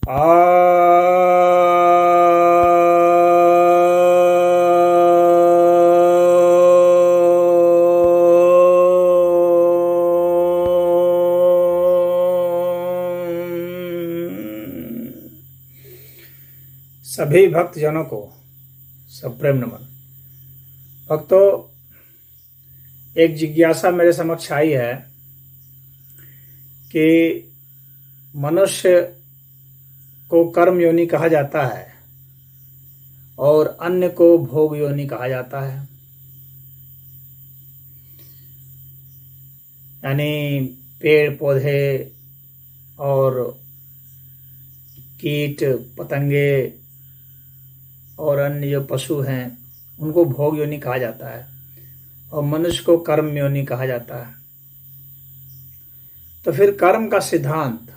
आ सभी भक्तजनों को सप्रेम नमन। भक्तों, एक जिज्ञासा मेरे समक्ष आई है कि मनुष्य को कर्म योनि कहा जाता है और अन्य को भोग योनि कहा जाता है। यानी पेड़ पौधे और कीट पतंगे और अन्य जो पशु हैं उनको भोग योनि कहा जाता है और मनुष्य को कर्म योनि कहा जाता है। तो फिर कर्म का सिद्धांत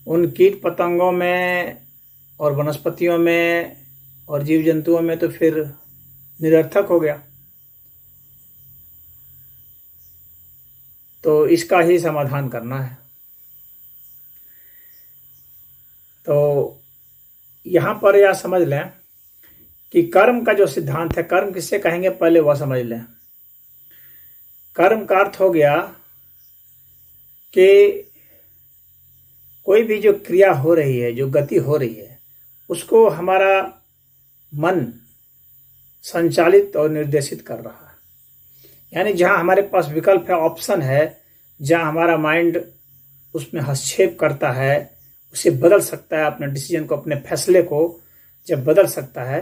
उन कीट पतंगों में और वनस्पतियों में और जीव जंतुओं में तो फिर निरर्थक हो गया। तो इसका ही समाधान करना है। तो यहाँ पर यह समझ लें कि कर्म का जो सिद्धांत है, कर्म किससे कहेंगे पहले वह समझ लें। कर्म का अर्थ हो गया कि कोई भी जो क्रिया हो रही है, जो गति हो रही है, उसको हमारा मन संचालित और निर्देशित कर रहा है। यानी जहाँ हमारे पास विकल्प है, ऑप्शन है, जहाँ हमारा माइंड उसमें हस्तक्षेप करता है, उसे बदल सकता है, अपने डिसीजन को, अपने फैसले को जब बदल सकता है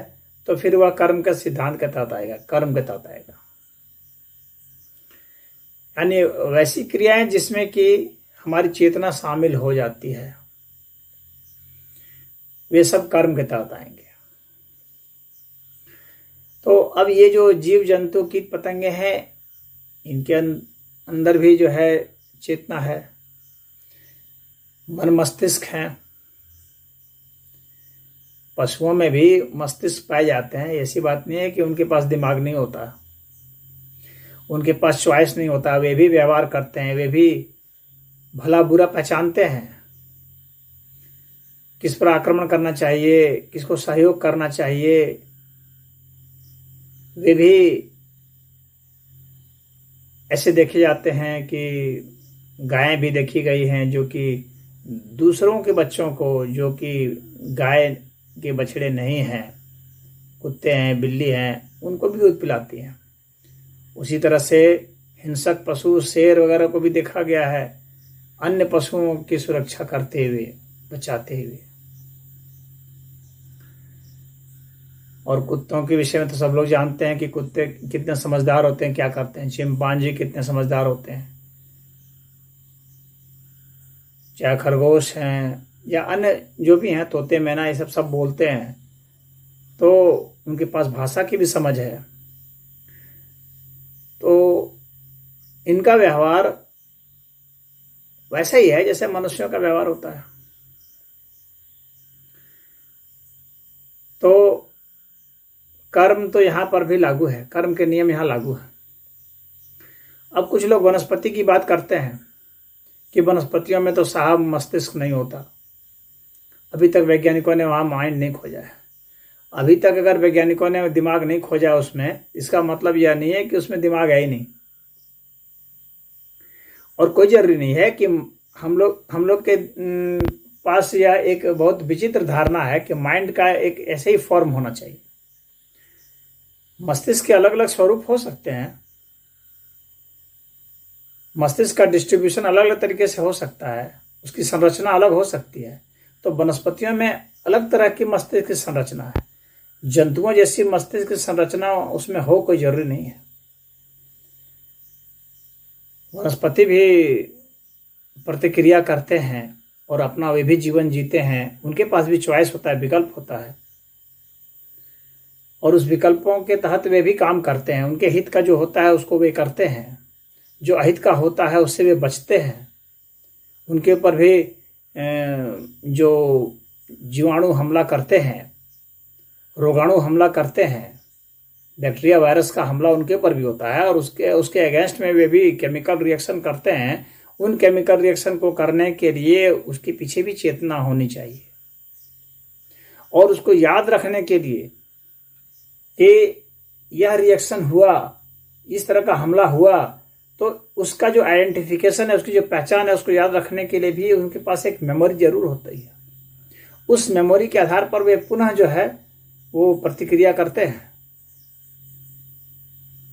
तो फिर वह कर्म के सिद्धांत के तहत आएगा, कर्म के तहत आएगा। यानी वैसी क्रियाएं जिसमें कि हमारी चेतना शामिल हो जाती है, वे सब कर्म के तहत आएंगे। तो अब ये जो जीव जंतु कीट पतंगे हैं, इनके अंदर भी जो है चेतना है, मन मस्तिष्क है। पशुओं में भी मस्तिष्क पाए जाते हैं, ऐसी बात नहीं है कि उनके पास दिमाग नहीं होता, उनके पास चॉइस नहीं होता, वे भी व्यवहार करते हैं, वे भी भला बुरा पहचानते हैं, किस पर आक्रमण करना चाहिए, किसको सहयोग करना चाहिए। वे भी ऐसे देखे जाते हैं कि गायें भी देखी गई हैं जो कि दूसरों के बच्चों को, जो कि गाय के बछड़े नहीं हैं, कुत्ते हैं, बिल्ली हैं, उनको भी दूध पिलाती हैं। उसी तरह से हिंसक पशु, शेर वगैरह को भी देखा गया है अन्य पशुओं की सुरक्षा करते हुए, बचाते हुए। और कुत्तों के विषय में तो सब लोग जानते हैं कि कुत्ते कितने समझदार होते हैं, क्या करते हैं। चिंपांजी कितने समझदार होते हैं, चाहे खरगोश हैं या अन्य जो भी हैं, तोते मैना, ये सब बोलते हैं, तो उनके पास भाषा की भी समझ है। तो इनका व्यवहार वैसा ही है जैसे मनुष्यों का व्यवहार होता है। तो कर्म तो यहाँ पर भी लागू है, कर्म के नियम यहाँ लागू है। अब कुछ लोग वनस्पति की बात करते हैं कि वनस्पतियों में तो साहब मस्तिष्क नहीं होता। अभी तक वैज्ञानिकों ने वहाँ माइंड नहीं खोजा है। अभी तक अगर वैज्ञानिकों ने दिमाग नहीं खोजा उसमें, इसका मतलब यह नहीं है कि उसमें दिमाग है ही नहीं। और कोई जरूरी नहीं है कि हम लोग के पास यह एक बहुत विचित्र धारणा है कि माइंड का एक ऐसे ही फॉर्म होना चाहिए। मस्तिष्क के अलग अलग स्वरूप हो सकते हैं, मस्तिष्क का डिस्ट्रीब्यूशन अलग अलग तरीके से हो सकता है, उसकी संरचना अलग हो सकती है। तो वनस्पतियों में अलग तरह की मस्तिष्क की संरचना है, जंतुओं जैसी मस्तिष्क की संरचना उसमें हो कोई जरूरी नहीं है। वनस्पति भी प्रतिक्रिया करते हैं और अपना वे भी जीवन जीते हैं, उनके पास भी चॉइस होता है, विकल्प होता है, और उस विकल्पों के तहत वे भी काम करते हैं। उनके हित का जो होता है उसको वे करते हैं, जो अहित का होता है उससे वे बचते हैं। उनके ऊपर भी जो जीवाणु हमला करते हैं, रोगाणु हमला करते हैं, बैक्टीरिया वायरस का हमला उनके ऊपर भी होता है, और उसके अगेंस्ट में वे भी केमिकल रिएक्शन करते हैं, उन केमिकल रिएक्शन को करने के लिए उसके पीछे भी चेतना होनी चाहिए, और उसको याद रखने के लिए कि यह रिएक्शन हुआ, इस तरह का हमला हुआ, तो उसका जो आइडेंटिफिकेशन है, उसकी जो पहचान है, उसको याद रखने के लिए भी उनके पास एक मेमोरी जरूर होती है। उस मेमोरी के आधार पर वे पुनः जो है वो प्रतिक्रिया करते हैं।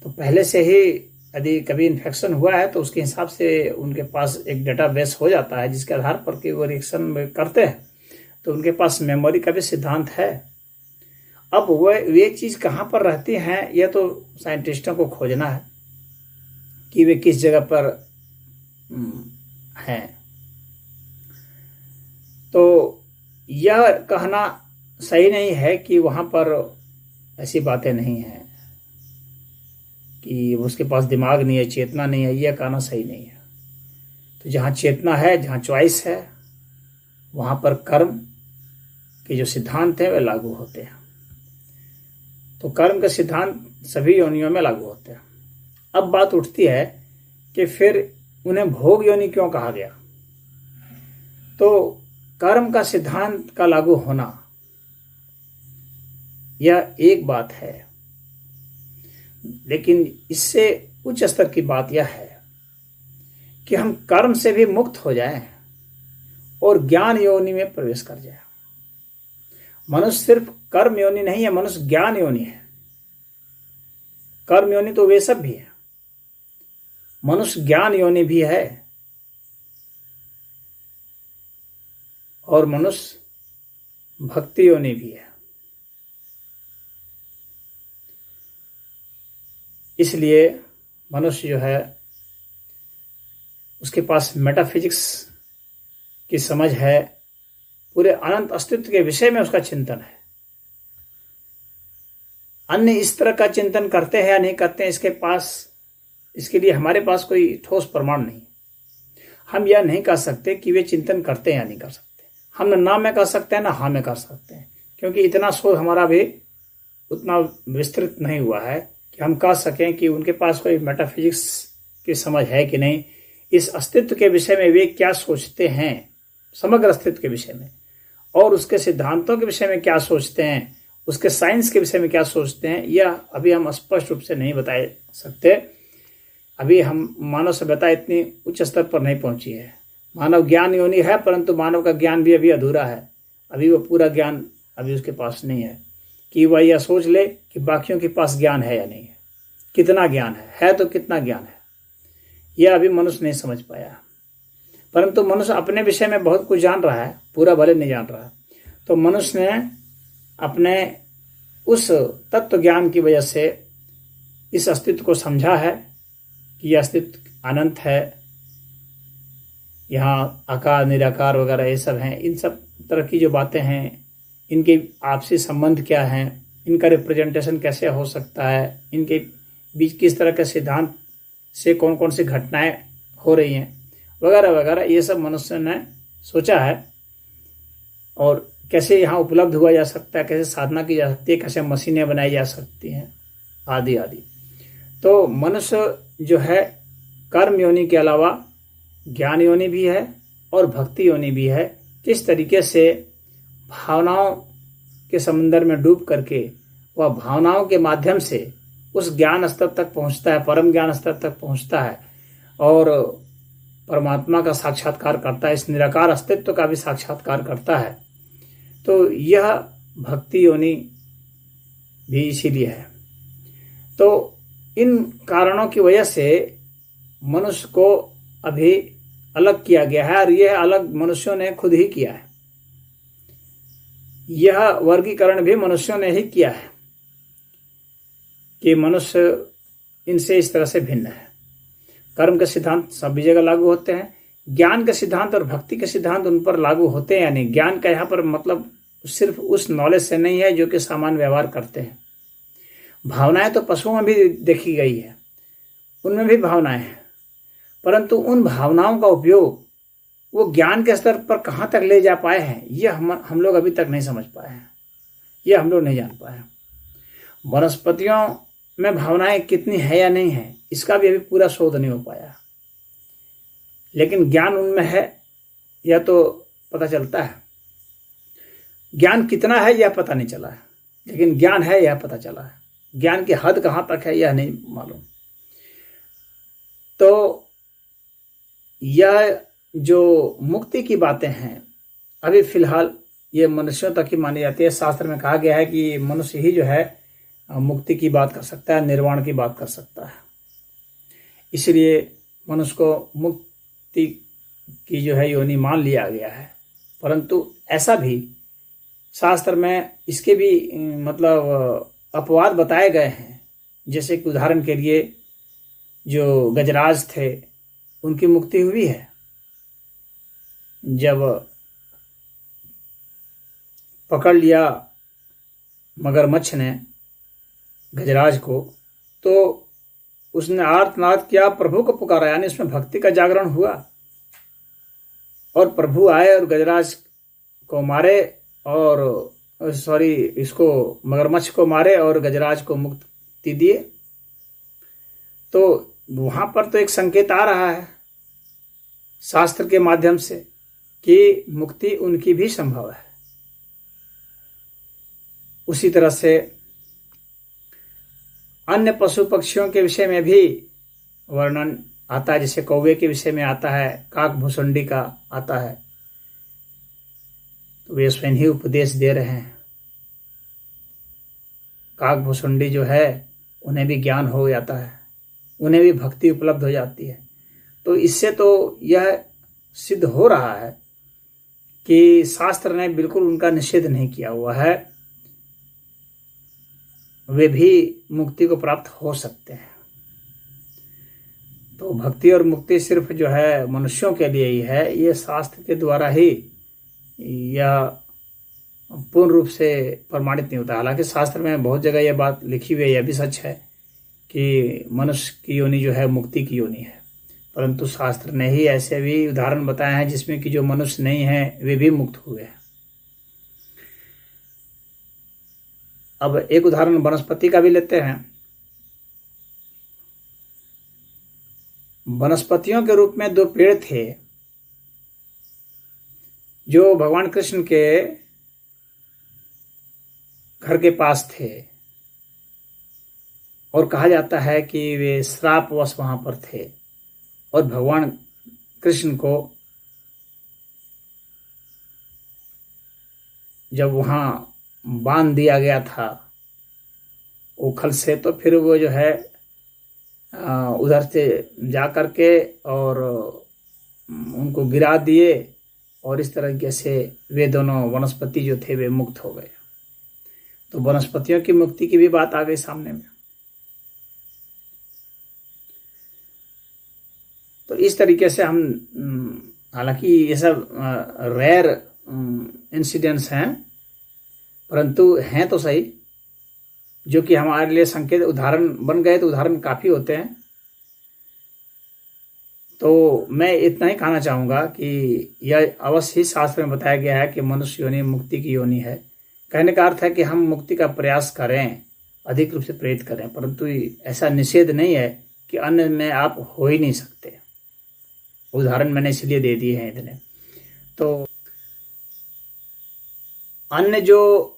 तो पहले से ही यदि कभी इन्फेक्शन हुआ है तो उसके हिसाब से उनके पास एक डेटाबेस हो जाता है, जिसके आधार पर कि वो रिएक्शन करते हैं। तो उनके पास मेमोरी का भी सिद्धांत है। अब वे चीज़ कहाँ पर रहती हैं, यह तो साइंटिस्टों को खोजना है कि वे किस जगह पर हैं। तो यह कहना सही नहीं है कि वहाँ पर ऐसी बातें नहीं हैं, कि उसके पास दिमाग नहीं है, चेतना नहीं है, यह कहना सही नहीं है। तो जहाँ चेतना है, जहाँ चॉइस है, वहाँ पर कर्म के जो सिद्धांत हैं वे लागू होते हैं। तो कर्म के सिद्धांत सभी योनियों में लागू होते हैं। अब बात उठती है कि फिर उन्हें भोग योनि क्यों कहा गया। तो कर्म का सिद्धांत का लागू होना यह एक बात है, लेकिन इससे उच्च स्तर की बात यह है कि हम कर्म से भी मुक्त हो जाएं और ज्ञान योनि में प्रवेश कर जाएं। मनुष्य सिर्फ कर्म योनि नहीं है, मनुष्य ज्ञान योनि है। कर्म योनि तो वे सब भी है, मनुष्य ज्ञान योनि भी है, और मनुष्य भक्ति योनि भी है। इसलिए मनुष्य जो है उसके पास मेटाफिजिक्स की समझ है, पूरे अनंत अस्तित्व के विषय में उसका चिंतन है। अन्य इस तरह का चिंतन करते हैं या नहीं करते हैं, इसके लिए हमारे पास कोई ठोस प्रमाण नहीं। हम यह नहीं कह सकते कि वे चिंतन करते हैं या नहीं कर सकते। हम ना में कह सकते हैं, ना हाँ में कर सकते हैं, क्योंकि इतना शोध हमारा भी उतना विस्तृत नहीं हुआ है कि हम कह सकें कि उनके पास कोई मेटाफिजिक्स की समझ है कि नहीं। इस अस्तित्व के विषय में वे क्या सोचते हैं, समग्र अस्तित्व के विषय में, और उसके सिद्धांतों के विषय में क्या सोचते हैं, उसके साइंस के विषय में क्या सोचते हैं, यह अभी हम स्पष्ट रूप से नहीं बता सकते। अभी हम मानव सभ्यता इतनी उच्च स्तर पर नहीं पहुंची है। मानव ज्ञान योनि है, परंतु मानव का ज्ञान भी अभी अधूरा है। अभी वो पूरा ज्ञान अभी उसके पास नहीं है कि वह यह सोच ले कि बाकियों के पास ज्ञान है या नहीं है, कितना ज्ञान है तो कितना ज्ञान है, यह अभी मनुष्य नहीं समझ पाया। परंतु मनुष्य अपने विषय में बहुत कुछ जान रहा है, पूरा भले नहीं जान रहा। तो मनुष्य ने अपने उस तत्व ज्ञान की वजह से इस अस्तित्व को समझा है कि यह अस्तित्व अनंत है, यहाँ आकार निराकार वगैरह ये सब हैं। इन सब तरह की जो बातें हैं, इनके आपसी संबंध क्या हैं, इनका रिप्रेजेंटेशन कैसे हो सकता है, इनके बीच किस तरह के सिद्धांत से कौन कौन सी घटनाएं हो रही हैं वगैरह वगैरह, ये सब मनुष्य ने सोचा है। और कैसे यहाँ उपलब्ध हुआ जा सकता है, कैसे साधना की जा सकती है, कैसे मशीनें बनाई जा सकती हैं, आदि आदि। तो मनुष्य जो है कर्म योनि के अलावा ज्ञान योनि भी है और भक्ति योनि भी है। किस तरीके से भावनाओं के समंदर में डूब करके वह भावनाओं के माध्यम से उस ज्ञान स्तर तक पहुंचता है, परम ज्ञान स्तर तक पहुंचता है और परमात्मा का साक्षात्कार करता है, इस निराकार अस्तित्व का भी साक्षात्कार करता है। तो यह भक्ति योनि भी इसीलिए है। तो इन कारणों की वजह से मनुष्य को अभी अलग किया गया है, और यह अलग मनुष्यों ने खुद ही किया है। यह वर्गीकरण भी मनुष्यों ने ही किया है कि मनुष्य इनसे इस तरह से भिन्न है। कर्म के सिद्धांत सभी जगह लागू होते हैं, ज्ञान के सिद्धांत और भक्ति के सिद्धांत उन पर लागू होते हैं या नहीं। ज्ञान का यहाँ पर मतलब सिर्फ उस नॉलेज से नहीं है जो कि सामान्य व्यवहार करते हैं। भावनाएं तो पशुओं में भी देखी गई है, उनमें भी भावनाएं हैं, परंतु उन भावनाओं का उपयोग वो ज्ञान के स्तर पर कहाँ तक ले जा पाए हैं, यह हम लोग अभी तक नहीं समझ पाए हैं, यह हम लोग नहीं जान पाए। वनस्पतियों में भावनाएं कितनी है या नहीं है, इसका भी अभी पूरा शोध नहीं हो पाया। लेकिन ज्ञान उनमें है यह तो पता चलता है। ज्ञान कितना है यह पता नहीं चला है, लेकिन ज्ञान है यह पता चला है। ज्ञान की हद कहाँ तक है यह नहीं मालूम। तो यह जो मुक्ति की बातें हैं अभी फिलहाल ये मनुष्यों तक ही मानी जाती है। शास्त्र में कहा गया है कि मनुष्य ही जो है मुक्ति की बात कर सकता है, निर्वाण की बात कर सकता है। इसलिए मनुष्य को मुक्ति की जो है योनि मान लिया गया है। परंतु ऐसा भी शास्त्र में इसके भी मतलब अपवाद बताए गए हैं। जैसे कि उदाहरण के लिए जो गजराज थे उनकी मुक्ति हुई है। जब पकड़ लिया मगरमच्छ ने गजराज को तो उसने आर्तनाद किया, प्रभु को पुकारा, यानी उसमें भक्ति का जागरण हुआ और प्रभु आए और गजराज को मारे और इसको मगरमच्छ को मारे और गजराज को मुक्ति दिए। तो वहां पर तो एक संकेत आ रहा है शास्त्र के माध्यम से कि मुक्ति उनकी भी संभव है। उसी तरह से अन्य पशु पक्षियों के विषय में भी वर्णन आता है। जैसे कौवे के विषय में आता है, काक भुसुंडी का आता है। तो वे स्वयं ही उपदेश दे रहे हैं। काक भुसुंडी जो है उन्हें भी ज्ञान हो जाता है, उन्हें भी भक्ति उपलब्ध हो जाती है। तो इससे तो यह सिद्ध हो रहा है कि शास्त्र ने बिल्कुल उनका निषेध नहीं किया हुआ है, वे भी मुक्ति को प्राप्त हो सकते हैं। तो भक्ति और मुक्ति सिर्फ जो है मनुष्यों के लिए ही है, ये शास्त्र के द्वारा ही यह पूर्ण रूप से प्रमाणित नहीं होता। हालांकि शास्त्र में बहुत जगह यह बात लिखी हुई है, यह भी सच है कि मनुष्य की योनि जो है मुक्ति की योनि है। परंतु शास्त्र ने ही ऐसे भी उदाहरण बताए हैं जिसमें कि जो मनुष्य नहीं है वे भी मुक्त हुए हैं। अब एक उदाहरण वनस्पति का भी लेते हैं। वनस्पतियों के रूप में दो पेड़ थे जो भगवान कृष्ण के घर के पास थे और कहा जाता है कि वे श्रापवश वहां पर थे और भगवान कृष्ण को जब वहां बांध दिया गया था उखल से, तो फिर वो जो है उधर से जा करके और उनको गिरा दिए और इस तरीके से वे दोनों वनस्पति जो थे वे मुक्त हो गए। तो वनस्पतियों की मुक्ति की भी बात आ गई सामने में। तो इस तरीके से हम, हालांकि ये सब रेयर इंसिडेंट्स हैं, परंतु हैं तो सही, जो कि हमारे लिए संकेत उदाहरण बन गए। तो उदाहरण काफ़ी होते हैं। तो मैं इतना ही कहना चाहूँगा कि यह अवश्य ही शास्त्र में बताया गया है कि मनुष्य योनि मुक्ति की योनि है। कहने का अर्थ है कि हम मुक्ति का प्रयास करें, अधिक रूप से प्रेरित करें, परंतु ऐसा निषेध नहीं है कि अन्य में आप हो ही नहीं सकते। उदाहरण मैंने इसलिए दे दिए हैं इतने। तो अन्य जो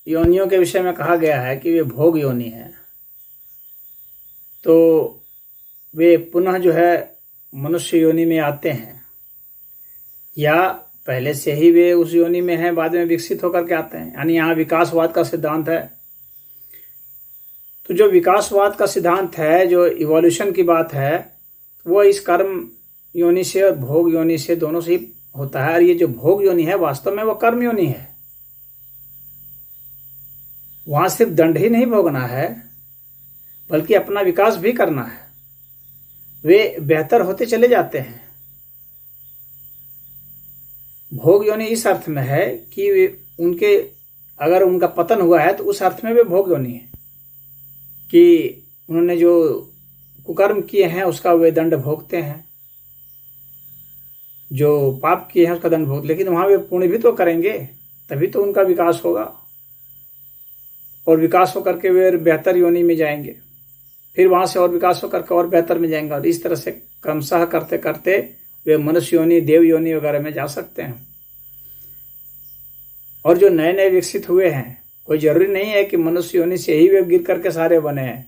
योनियों के विषय में कहा गया है कि वे भोग योनि है, तो वे पुनः जो है मनुष्य योनि में आते हैं या पहले से ही वे उस योनि में हैं, बाद में विकसित होकर के आते हैं। यानी यहाँ विकासवाद का सिद्धांत है। तो जो विकासवाद का सिद्धांत है, जो इवोल्यूशन की बात है, वो इस कर्म योनि से और भोग योनि से दोनों से ही होता है। और ये जो भोग योनि है वास्तव में वो कर्म योनि है। वहां सिर्फ दंड ही नहीं भोगना है बल्कि अपना विकास भी करना है। वे बेहतर होते चले जाते हैं। भोग योनि इस अर्थ में है कि वे उनके अगर उनका पतन हुआ है तो उस अर्थ में वे भोग योनि है कि उन्होंने जो कुकर्म किए हैं उसका वे दंड भोगते हैं, जो पाप किए हैं उसका दंड भोग। लेकिन वहां वे पुण्य भी तो करेंगे, तभी तो उनका विकास होगा और विकास होकर के वे बेहतर योनि में जाएंगे, फिर वहां से और विकास होकर के और बेहतर में जाएंगे। और इस तरह से क्रमशः करते करते वे मनुष्य योनि, देव योनि वगैरह में जा सकते हैं। और जो नए नए विकसित हुए हैं, कोई जरूरी नहीं है कि मनुष्य योनि से ही वे गिर करके सारे बने हैं।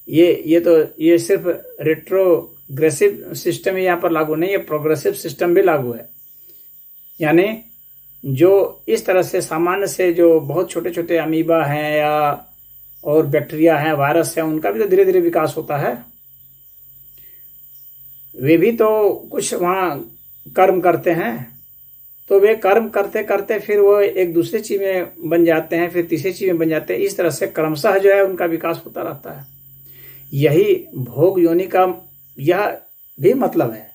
ये सिर्फ रेट्रोग्रेसिव सिस्टम ही यहाँ पर लागू नहीं है, प्रोग्रेसिव सिस्टम भी लागू है। यानी जो इस तरह से सामान्य से जो बहुत छोटे छोटे अमीबा हैं या और बैक्टीरिया हैं, वायरस हैं, उनका भी तो धीरे धीरे विकास होता है। वे भी तो कुछ वहाँ कर्म करते हैं, तो वे कर्म करते करते फिर वो एक दूसरे चीज में बन जाते हैं, फिर तीसरी चीज में बन जाते हैं। इस तरह से क्रमशः जो है उनका विकास होता रहता है। यही भोग योनि का यह भी मतलब है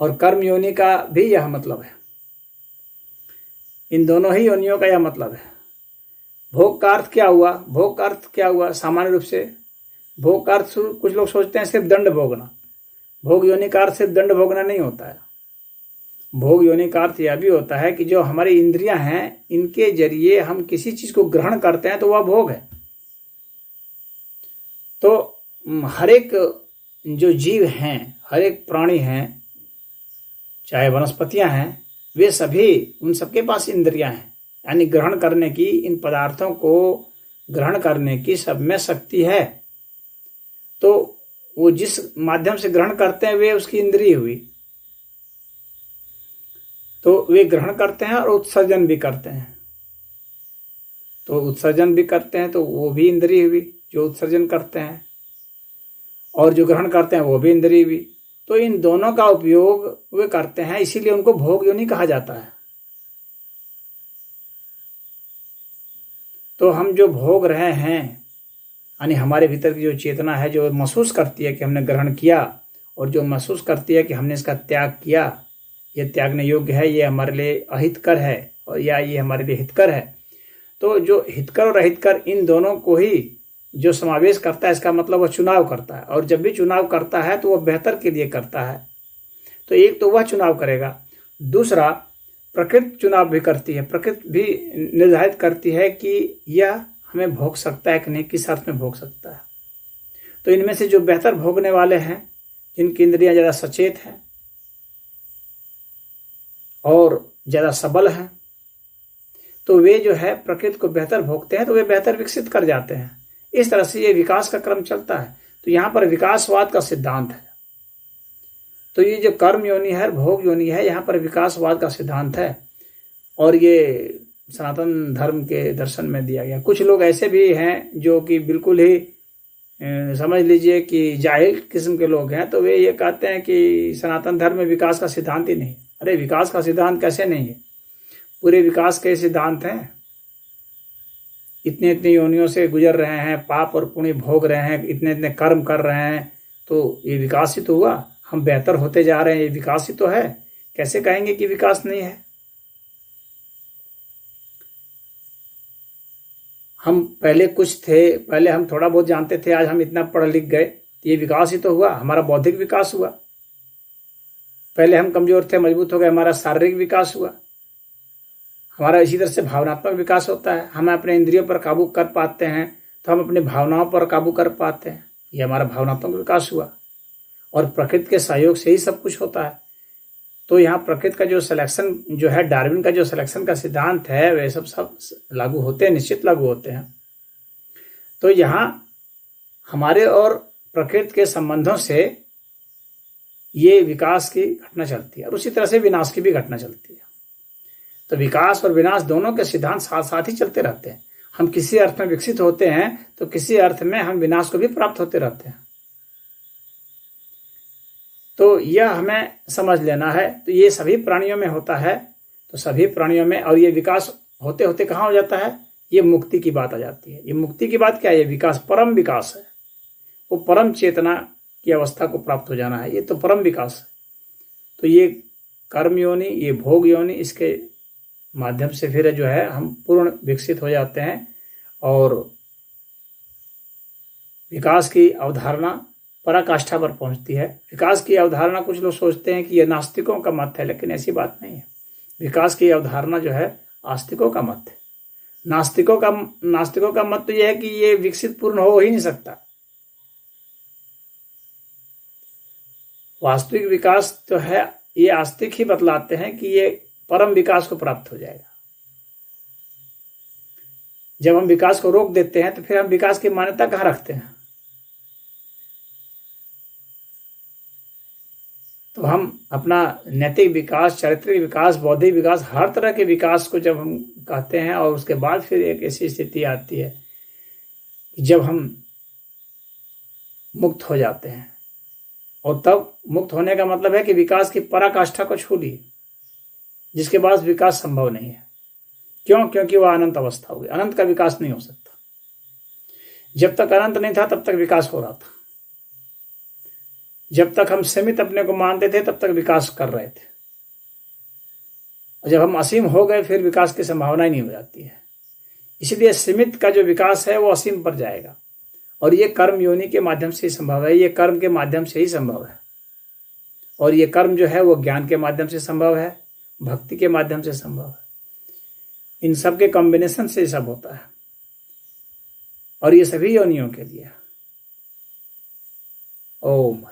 और कर्म योनि का भी यह मतलब है। इन दोनों ही योनियों का यह मतलब है। भोग का अर्थ क्या हुआ? भोग का अर्थ क्या हुआ? सामान्य रूप से भोग का अर्थ कुछ लोग सोचते हैं सिर्फ दंड भोगना। भोग योनि का अर्थ सिर्फ दंड भोगना नहीं होता है। भोग योनि का अर्थ यह भी होता है कि जो हमारी इंद्रियां हैं, इनके जरिए हम किसी चीज को ग्रहण करते हैं तो वह भोग है। तो हर एक जो जीव हैं, हर एक प्राणी हैं, चाहे वनस्पतियां हैं, वे सभी, उन सबके पास इंद्रियां हैं, यानी ग्रहण करने की, इन पदार्थों को ग्रहण करने की सब में शक्ति है। तो वो जिस माध्यम से ग्रहण करते हैं वे उसकी इंद्रिय हुई। तो वे ग्रहण करते हैं और उत्सर्जन भी करते हैं। तो उत्सर्जन भी करते हैं तो वो भी इंद्रिय हुई, जो उत्सर्जन करते हैं, और जो ग्रहण करते हैं वो भी इंद्रिय हुई। तो इन दोनों का उपयोग वे करते हैं, इसीलिए उनको भोग योनि कहा जाता है। तो हम जो भोग रहे हैं, यानी हमारे भीतर की जो चेतना है, जो महसूस करती है कि हमने ग्रहण किया, और जो महसूस करती है कि हमने इसका त्याग किया, ये त्यागने योग्य है, ये हमारे लिए अहितकर है, और या ये हमारे लिए हितकर है। तो जो हितकर और अहितकर, इन दोनों को ही जो समावेश करता है, इसका मतलब वह चुनाव करता है। और जब भी चुनाव करता है तो वह बेहतर के लिए करता है। तो एक तो वह चुनाव करेगा, दूसरा प्रकृति चुनाव भी करती है। प्रकृति भी निर्धारित करती है कि यह हमें भोग सकता है कि नहीं, किस अर्थ में भोग सकता है। तो इनमें से जो बेहतर भोगने वाले हैं, जिनकी इंद्रियां ज़्यादा सचेत हैं और ज़्यादा सबल हैं, तो वे जो है प्रकृति को बेहतर भोगते हैं, तो वे बेहतर विकसित कर जाते हैं। इस तरह से ये विकास का क्रम चलता है। तो यहाँ पर विकासवाद का सिद्धांत है। तो ये जो कर्म योनि है, भोग योनि है, यहाँ पर विकासवाद का सिद्धांत है। और ये सनातन धर्म के दर्शन में दिया गया। कुछ लोग ऐसे भी हैं जो कि बिल्कुल ही समझ लीजिए कि जाहिल किस्म के लोग हैं, तो वे ये कहते हैं कि सनातन धर्म में विकास का सिद्धांत ही नहीं। अरे विकास का सिद्धांत कैसे नहीं है? पूरे विकास के सिद्धांत हैं। इतने इतने योनियों से गुजर रहे हैं, पाप और पुण्य भोग रहे हैं, इतने इतने कर्म कर रहे हैं, तो ये विकास ही तो हुआ। हम बेहतर होते जा रहे हैं, ये विकास ही तो है। कैसे कहेंगे कि विकास नहीं है? हम पहले कुछ थे, पहले हम थोड़ा बहुत जानते थे, आज हम इतना पढ़ लिख गए, तो ये विकास ही तो हुआ। हमारा बौद्धिक विकास हुआ। पहले हम कमजोर थे, मजबूत हो गए, हमारा शारीरिक विकास हुआ। हमारा इसी तरह से भावनात्मक विकास होता है। हम अपने इंद्रियों पर काबू कर पाते हैं, तो हम अपनी भावनाओं पर काबू कर पाते हैं। ये हमारा भावनात्मक विकास हुआ। और प्रकृति के सहयोग से ही सब कुछ होता है। तो यहाँ प्रकृति का जो सिलेक्शन जो है, डार्विन का जो सिलेक्शन का सिद्धांत है, वे सब लागू होते हैं, निश्चित लागू होते हैं। तो यहाँ हमारे और प्रकृति के संबंधों से ये विकास की घटना चलती है, और उसी तरह से विनाश की भी घटना चलती है। तो विकास और विनाश दोनों के सिद्धांत साथ साथ ही चलते रहते हैं। हम किसी अर्थ में विकसित होते हैं तो किसी अर्थ में हम विनाश को भी प्राप्त होते रहते हैं। तो यह हमें समझ लेना है। तो ये सभी प्राणियों में होता है। तो सभी प्राणियों में, और ये विकास होते होते कहाँ हो जाता है? ये मुक्ति की बात आ जाती है। ये मुक्ति की बात क्या है? ये विकास परम विकास है। वो परम चेतना की अवस्था को प्राप्त हो जाना है, ये तो परम विकास है। तो ये कर्म योनि, ये भोग योनि, इसके माध्यम से फिर जो है हम पूर्ण विकसित हो जाते हैं। और विकास की अवधारणा पराकाष्ठा पर पहुंचती है। विकास की अवधारणा, कुछ लोग सोचते हैं कि यह नास्तिकों का मत है, लेकिन ऐसी बात नहीं है। विकास की अवधारणा जो है आस्तिकों का मत है। नास्तिकों का मत तो यह है कि ये विकसित पूर्ण हो ही नहीं सकता। वास्तविक विकास तो है, ये आस्तिक ही बतलाते हैं कि ये परम विकास को प्राप्त हो जाएगा। जब हम विकास को रोक देते हैं तो फिर हम विकास की मान्यता कहाँ रखते हैं? तो हम अपना नैतिक विकास, चारित्रिक विकास, बौद्धिक विकास, हर तरह के विकास को जब हम कहते हैं और उसके बाद फिर एक ऐसी स्थिति आती है कि जब हम मुक्त हो जाते हैं, और तब मुक्त होने का मतलब है कि विकास की पराकाष्ठा को छू ली, जिसके बाद विकास संभव नहीं है। क्यों? क्योंकि वह अनंत अवस्था हो गई। अनंत का विकास नहीं हो सकता। जब तक अनंत नहीं था तब तक विकास हो रहा था। जब तक हम सीमित अपने को मानते थे तब तक विकास कर रहे थे, और जब हम असीम हो गए फिर विकास की संभावना ही नहीं हो जाती है। इसलिए सीमित का जो विकास है वो असीम पर जाएगा, और ये कर्म योनि के माध्यम से ही संभव है, ये कर्म के माध्यम से ही संभव है। और ये कर्म जो है वो ज्ञान के माध्यम से संभव है, भक्ति के माध्यम से संभव है। इन सब के कॉम्बिनेशन से सब होता है, और ये सभी योनियों के लिए। ओम।